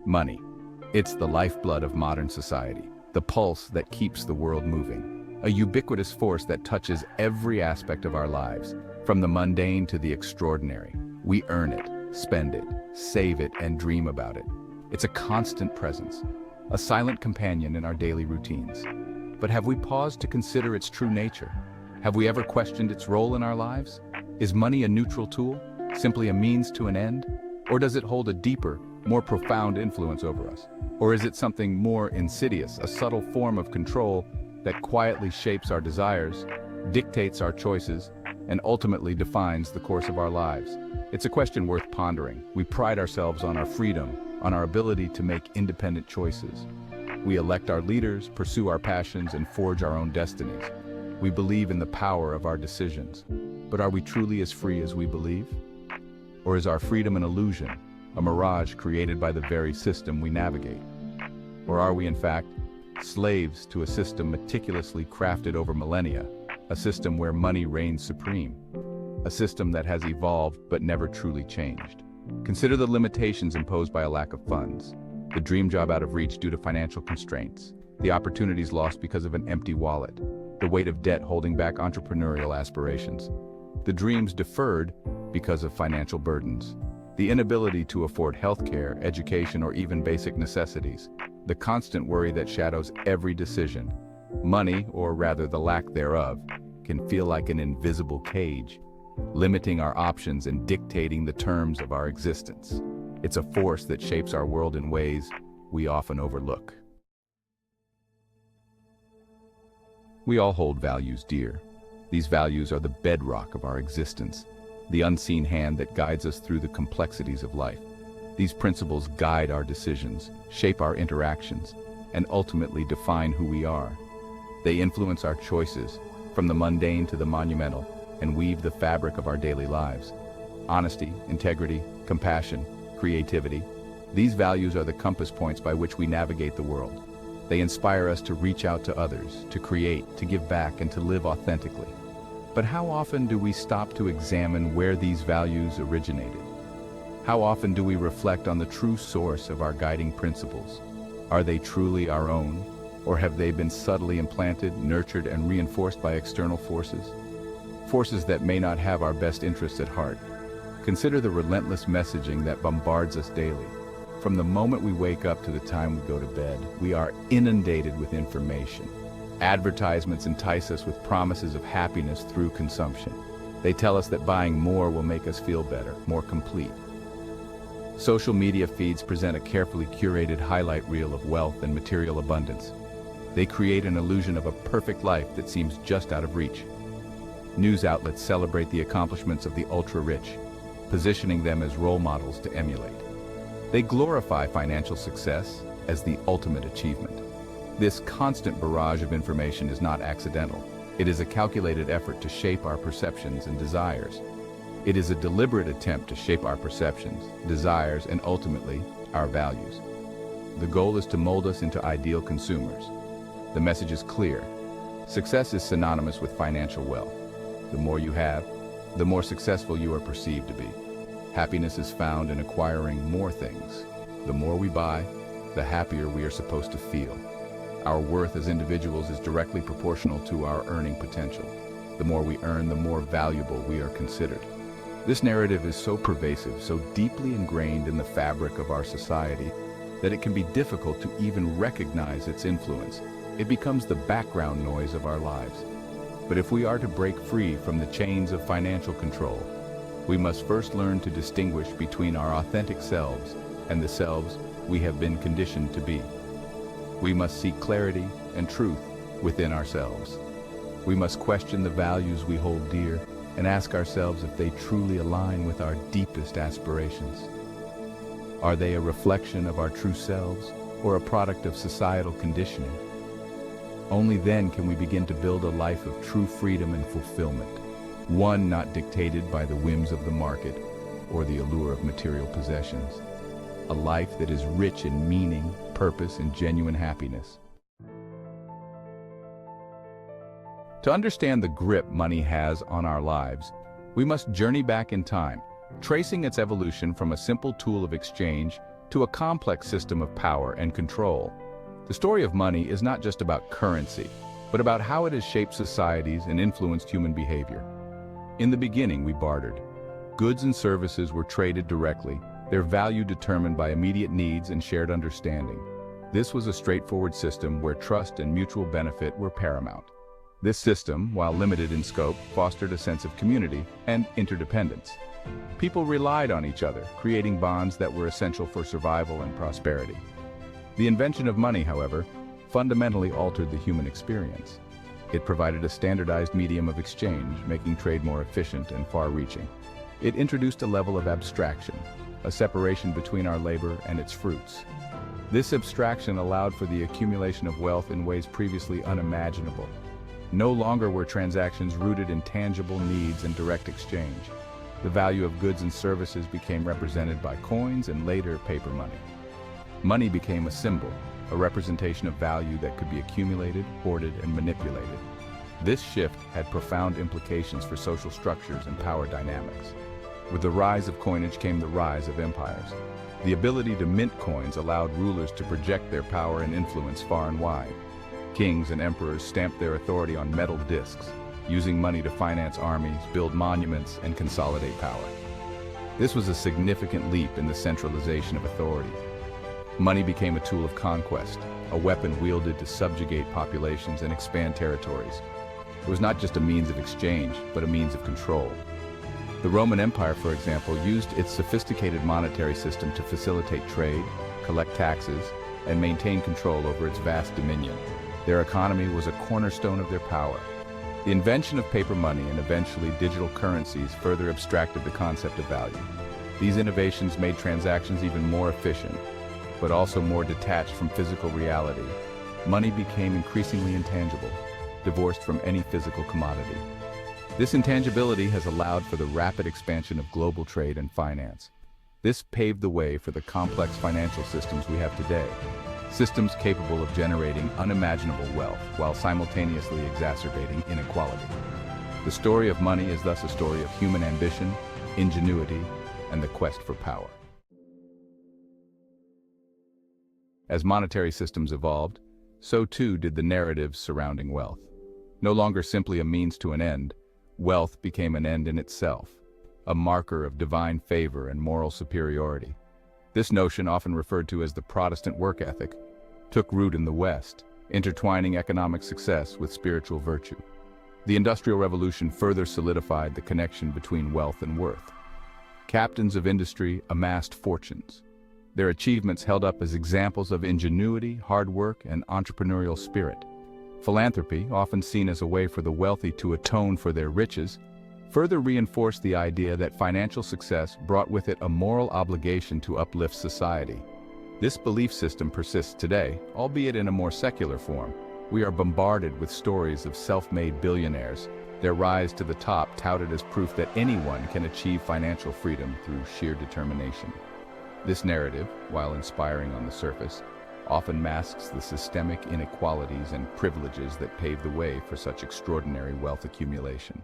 Money. It's the lifeblood of modern society, the pulse that keeps the world moving, a ubiquitous force that touches every aspect of our lives, from the mundane to the extraordinary. We earn it, spend it, save it, and dream about it. It's a constant presence, a silent companion in our daily routines. But have we paused to consider its true nature? Have we ever questioned its role in our lives? Is money a neutral tool, simply a means to an end? Or does it hold a deeper, more profound influence over us? Or is it something more insidious, a subtle form of control that quietly shapes our desires, dictates our choices, and ultimately defines the course of our lives? It's a question worth pondering. We pride ourselves on our freedom, on our ability to make independent choices. We elect our leaders, pursue our passions, and forge our own destinies. We believe in the power of our decisions. But are we truly as free as we believe? Or is our freedom an illusion, a mirage created by the very system we navigate? Or are we, in fact, slaves to a system meticulously crafted over millennia, a system where money reigns supreme, a system that has evolved but never truly changed? Consider the limitations imposed by a lack of funds, the dream job out of reach due to financial constraints, the opportunities lost because of an empty wallet, the weight of debt holding back entrepreneurial aspirations, the dreams deferred because of financial burdens, the inability to afford healthcare, education, or even basic necessities, the constant worry that shadows every decision. Money, or rather the lack thereof, can feel like an invisible cage, limiting our options and dictating the terms of our existence. It's a force that shapes our world in ways we often overlook. We all hold values dear. These values are the bedrock of our existence, the unseen hand that guides us through the complexities of life. These principles guide our decisions, shape our interactions, and ultimately define who we are. They influence our choices, from the mundane to the monumental, and weave the fabric of our daily lives. Honesty, integrity, compassion, creativity. These values are the compass points by which we navigate the world. They inspire us to reach out to others, to create, to give back, and to live authentically. But how often do we stop to examine where these values originated? How often do we reflect on the true source of our guiding principles? Are they truly our own, or have they been subtly implanted, nurtured, and reinforced by external forces? Forces that may not have our best interests at heart. Consider the relentless messaging that bombards us daily. From the moment we wake up to the time we go to bed, we are inundated with information. Advertisements entice us with promises of happiness through consumption. They tell us that buying more will make us feel better, more complete. Social media feeds present a carefully curated highlight reel of wealth and material abundance. They create an illusion of a perfect life that seems just out of reach. News outlets celebrate the accomplishments of the ultra-rich, positioning them as role models to emulate. They glorify financial success as the ultimate achievement. This constant barrage of information is not accidental. It is a calculated effort to shape our perceptions and desires. It is a deliberate attempt to shape our perceptions, desires, and ultimately, our values. The goal is to mold us into ideal consumers. The message is clear. Success is synonymous with financial wealth. The more you have, the more successful you are perceived to be. Happiness is found in acquiring more things. The more we buy, the happier we are supposed to feel. Our worth as individuals is directly proportional to our earning potential. The more we earn, the more valuable we are considered. This narrative is so pervasive, so deeply ingrained in the fabric of our society, that it can be difficult to even recognize its influence. It becomes the background noise of our lives. But if we are to break free from the chains of financial control, we must first learn to distinguish between our authentic selves and the selves we have been conditioned to be. We must seek clarity and truth within ourselves. We must question the values we hold dear and ask ourselves if they truly align with our deepest aspirations. Are they a reflection of our true selves or a product of societal conditioning? Only then can we begin to build a life of true freedom and fulfillment, one not dictated by the whims of the market or the allure of material possessions. A life that is rich in meaning, purpose, and genuine happiness. To understand the grip money has on our lives, we must journey back in time, tracing its evolution from a simple tool of exchange to a complex system of power and control. The story of money is not just about currency, but about how it has shaped societies and influenced human behavior. In the beginning, we bartered. Goods and services were traded directly, their value determined by immediate needs and shared understanding. This was a straightforward system where trust and mutual benefit were paramount. This system, while limited in scope, fostered a sense of community and interdependence. People relied on each other, creating bonds that were essential for survival and prosperity. The invention of money, however, fundamentally altered the human experience. It provided a standardized medium of exchange, making trade more efficient and far-reaching. It introduced a level of abstraction, a separation between our labor and its fruits. This abstraction allowed for the accumulation of wealth in ways previously unimaginable. No longer were transactions rooted in tangible needs and direct exchange. The value of goods and services became represented by coins and later paper money. Money became a symbol, a representation of value that could be accumulated, hoarded, and manipulated. This shift had profound implications for social structures and power dynamics. With the rise of coinage came the rise of empires. The ability to mint coins allowed rulers to project their power and influence far and wide. Kings and emperors stamped their authority on metal discs, using money to finance armies, build monuments, and consolidate power. This was a significant leap in the centralization of authority. Money became a tool of conquest, a weapon wielded to subjugate populations and expand territories. It was not just a means of exchange, but a means of control. The Roman Empire, for example, used its sophisticated monetary system to facilitate trade, collect taxes, and maintain control over its vast dominion. Their economy was a cornerstone of their power. The invention of paper money and eventually digital currencies further abstracted the concept of value. These innovations made transactions even more efficient, but also more detached from physical reality. Money became increasingly intangible, divorced from any physical commodity. This intangibility has allowed for the rapid expansion of global trade and finance. This paved the way for the complex financial systems we have today, systems capable of generating unimaginable wealth while simultaneously exacerbating inequality. The story of money is thus a story of human ambition, ingenuity, and the quest for power. As monetary systems evolved, so too did the narratives surrounding wealth. No longer simply a means to an end, wealth became an end in itself, a marker of divine favor and moral superiority. This notion, often referred to as the Protestant work ethic, took root in the West, intertwining economic success with spiritual virtue. The Industrial Revolution further solidified the connection between wealth and worth. Captains of industry amassed fortunes, their achievements held up as examples of ingenuity, hard work, and entrepreneurial spirit. Philanthropy, often seen as a way for the wealthy to atone for their riches, further reinforced the idea that financial success brought with it a moral obligation to uplift society. This belief system persists today, albeit in a more secular form. We are bombarded with stories of self-made billionaires, their rise to the top touted as proof that anyone can achieve financial freedom through sheer determination. This narrative, while inspiring on the surface, often masks the systemic inequalities and privileges that pave the way for such extraordinary wealth accumulation.